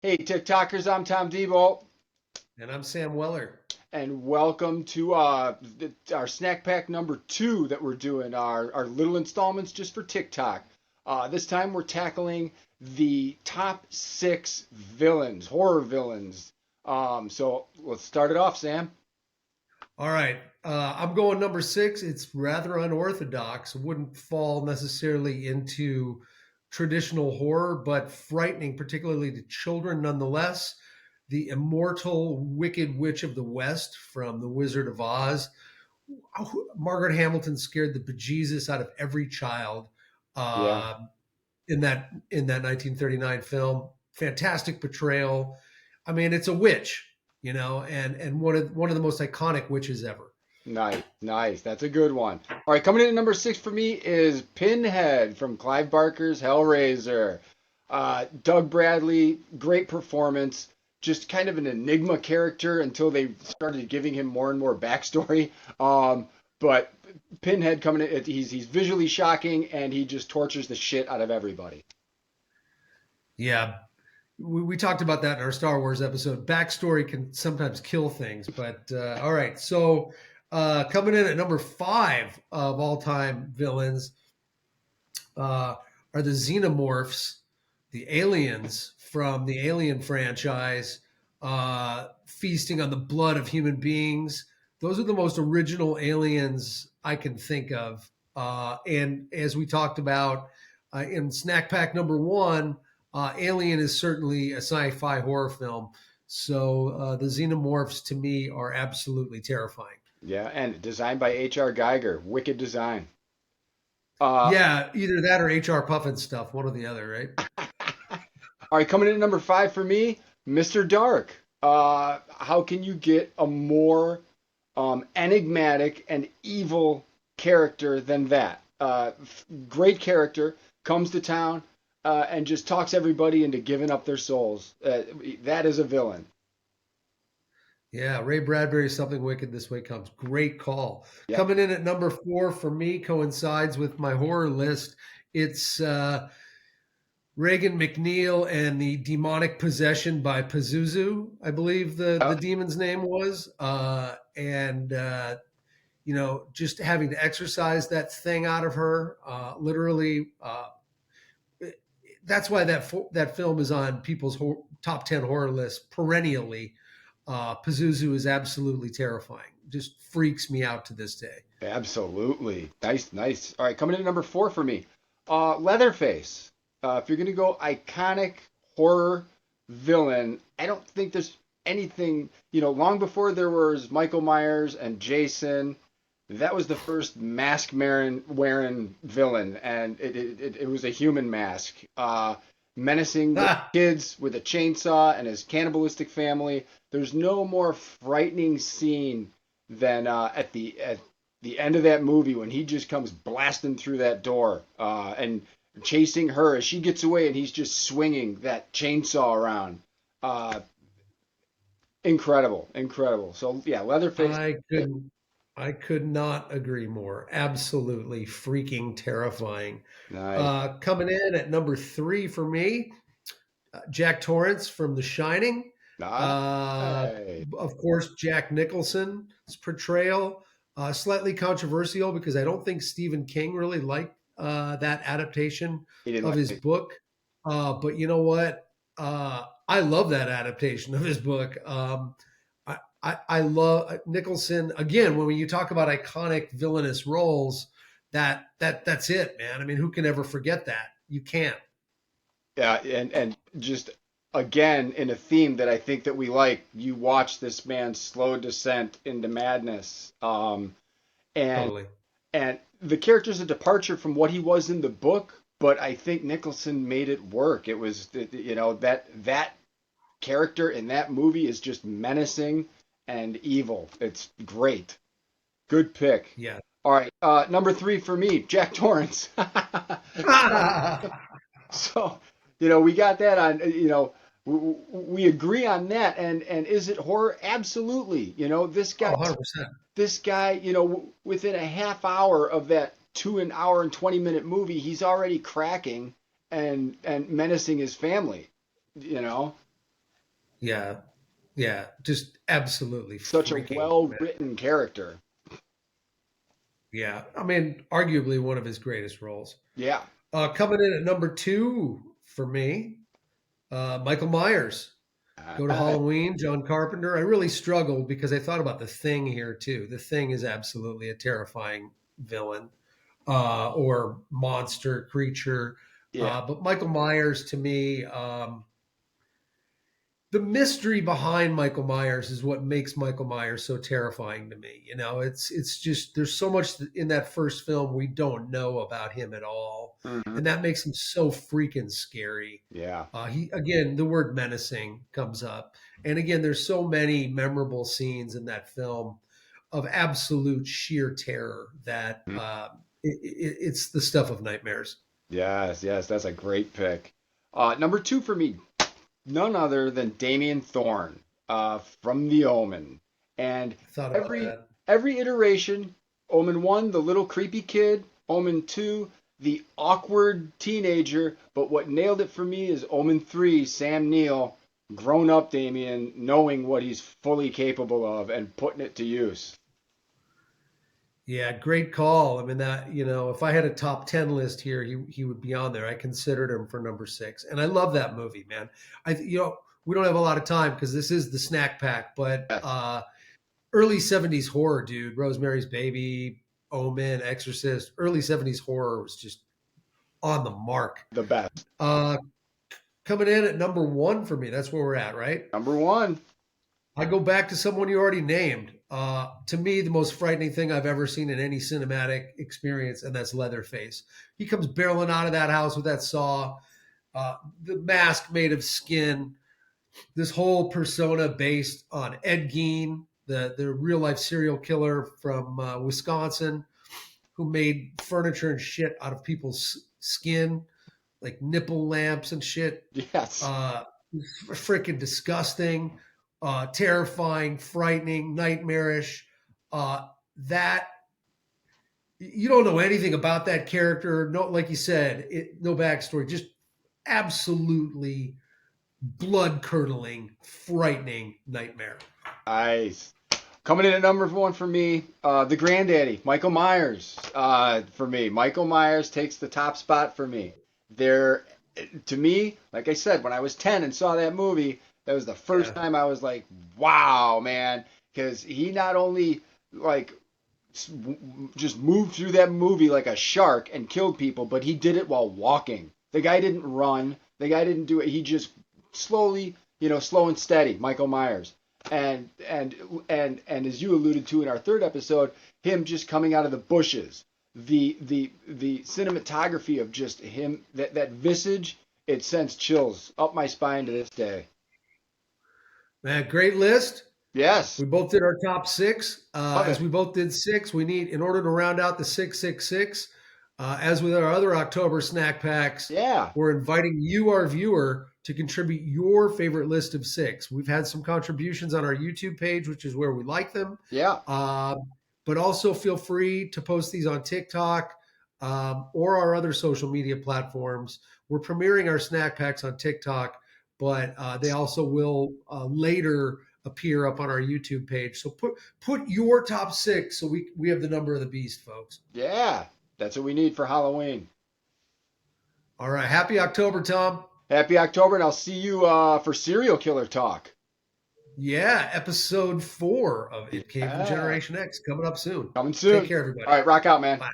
Hey, TikTokers, I'm Tom Debo, And I'm Sam Weller. and welcome to our snack pack number two that we're doing, our little installments just for TikTok. This time we're tackling the top six villains, horror villains. So let's start it off, Sam. All right. I'm going number six. It's rather unorthodox. Wouldn't fall necessarily into traditional horror, but frightening, particularly to children nonetheless. The immortal Wicked Witch of the West from The Wizard of Oz. Margaret Hamilton scared the bejesus out of every child Yeah, uh, in that 1939 film. Fantastic portrayal. I mean, it's a witch, and one of the most iconic witches ever. nice, nice. That's a good one. All right, coming in at number six for me is Pinhead from Clive Barker's Hellraiser. Doug Bradley, great performance. Just kind of an enigma character until they started giving him more and more backstory. But Pinhead coming in, he's visually shocking and he just tortures the shit out of everybody. Yeah, we talked about that in our Star Wars episode. Backstory can sometimes kill things, but all right. So coming in at number five of all time villains uh, are the xenomorphs, the aliens from the Alien franchise, feasting on the blood of human beings. Those are the most original aliens I can think of. And as we talked about in Snack Pack number one, Alien is certainly a sci fi horror film. So the xenomorphs to me are absolutely terrifying. Yeah, and designed by H.R. Geiger. Wicked design. Uh, Yeah, either that or HR Puffin stuff, one or the other, right? all right, coming in at number five for me, Mr. Dark. How can you get a more enigmatic and evil character than that? Great character, comes to town and just talks everybody into giving up their souls. That is a villain. Yeah, Ray Bradbury's Something Wicked This Way Comes. Great call. Yep. Coming in at number four for me coincides with my horror list. It's Reagan McNeil and the demonic possession by Pazuzu, I believe the demon's name was. Just having to exercise that thing out of her, literally. That's why that film is on people's top 10 horror lists perennially. Pazuzu is absolutely terrifying. Just freaks me out to this day. Absolutely. Nice, nice. All right, coming in at number four for me, Leatherface. If you're gonna go iconic horror villain, I don't think there's anything. Long before there was Michael Myers and Jason, that was the first mask wearing villain, and it was a human mask, menacing the Ah, kids with a chainsaw and his cannibalistic family. There's no more frightening scene than at the end of that movie when he just comes blasting through that door and chasing her as she gets away, and he's just swinging that chainsaw around. Uh, Incredible, incredible. So yeah, Leatherface. I couldn't. I could not agree more. Absolutely freaking terrifying. Nice. Coming in at number three for me, Jack Torrance from The Shining. Uh, Nice. of course, Jack Nicholson's portrayal, slightly controversial because I don't think Stephen King really liked that adaptation He didn't of like his it. book. But you know what? I love that adaptation of his book. I love Nicholson again. When you talk about iconic villainous roles, that's it, man. I mean, who can ever forget that? You can't. Yeah, and just again in a theme that I think that we like, you watch this man's slow descent into madness. And Totally. and the character's a departure from what he was in the book, but I think Nicholson made it work. It was that character in that movie is just menacing and evil. It's great. Good pick. Yeah. All right, number three for me, Jack Torrance. So, we got that on, we agree on that. And is it horror? Absolutely. Oh, 100%. This guy, within a half hour of that an hour and 20-minute movie, he's already cracking and menacing his family, you know? Yeah, yeah, just absolutely Such a freaking, well man. written character. Yeah, I mean, arguably one of his greatest roles. Yeah. Coming in at number two for me, Michael Myers. Go to Uh, Halloween, John Carpenter. I really struggled because I thought about the Thing here too. The Thing is absolutely a terrifying villain, or monster creature. yeah. But Michael Myers, to me, the mystery behind Michael Myers is what makes Michael Myers so terrifying to me. You know, it's just there's so much in that first film we don't know about him at all, Hmm. and that makes him so freaking scary. Yeah. He again, the word menacing comes up, and again, there's so many memorable scenes in that film of absolute sheer terror that Mm. it's the stuff of nightmares. Yes, yes, that's a great pick. Number two for me, none other than Damien Thorne from The Omen. And I thought about every that. every iteration, Omen 1, the little creepy kid, Omen 2, the awkward teenager, but what nailed it for me is Omen 3, Sam Neill, grown up Damien, knowing what he's fully capable of and putting it to use. Yeah, great call. I mean that, if I had a top 10 list here, he would be on there. I considered him for number 6. And I love that movie, man. We don't have a lot of time because this is the snack pack, but Yes, early 70s horror, dude. Rosemary's Baby, Omen, Exorcist. Early 70s horror was just on the mark. the best. Uh Coming in at number 1 for me. That's where we're at, right? Number one. I go back to someone you already named. To me, the most frightening thing I've ever seen in any cinematic experience, and that's Leatherface. He comes barreling out of that house with that saw, the mask made of skin, this whole persona based on Ed Gein, the real life serial killer from Wisconsin, who made furniture and shit out of people's skin, like nipple lamps and shit. Yes. uh, Freaking disgusting, terrifying, frightening, nightmarish. That you don't know anything about that character. No, like you said, no backstory. Just absolutely blood curdling, frightening nightmare. Nice. Coming in at number one for me, the granddaddy, Michael Myers. For me, Michael Myers takes the top spot for me. There, to me, like I said, when I was 10 and saw that movie, that was the first Yeah, time I was like, wow, man, because he not only like just moved through that movie like a shark and killed people, but he did it while walking. The guy didn't run. The guy didn't do it. He just slowly, slow and steady, Michael Myers. And as you alluded to in our third episode, him just coming out of the bushes, the cinematography of just him, that visage, it sends chills up my spine to this day. man, great list. Yes, We both did our top 6. love As it. we both did 6, we need, in order to round out the 666, as with our other October snack packs, Yeah, we're inviting you, our viewer, to contribute your favorite list of 6. We've had some contributions on our YouTube page, which is where we like them. yeah, Uh, but also feel free to post these on TikTok, or our other social media platforms. We're premiering our snack packs on TikTok, but they also will later appear up on our YouTube page. So put your top 6 so we have the number of the beast, folks. yeah. That's what we need for Halloween. All right, happy October, Tom. Happy October, and I'll see you for serial killer talk. Yeah, episode 4 of It Came from Yeah. Generation X coming up soon. Coming Take soon. care, everybody. All right, rock out, man. Bye.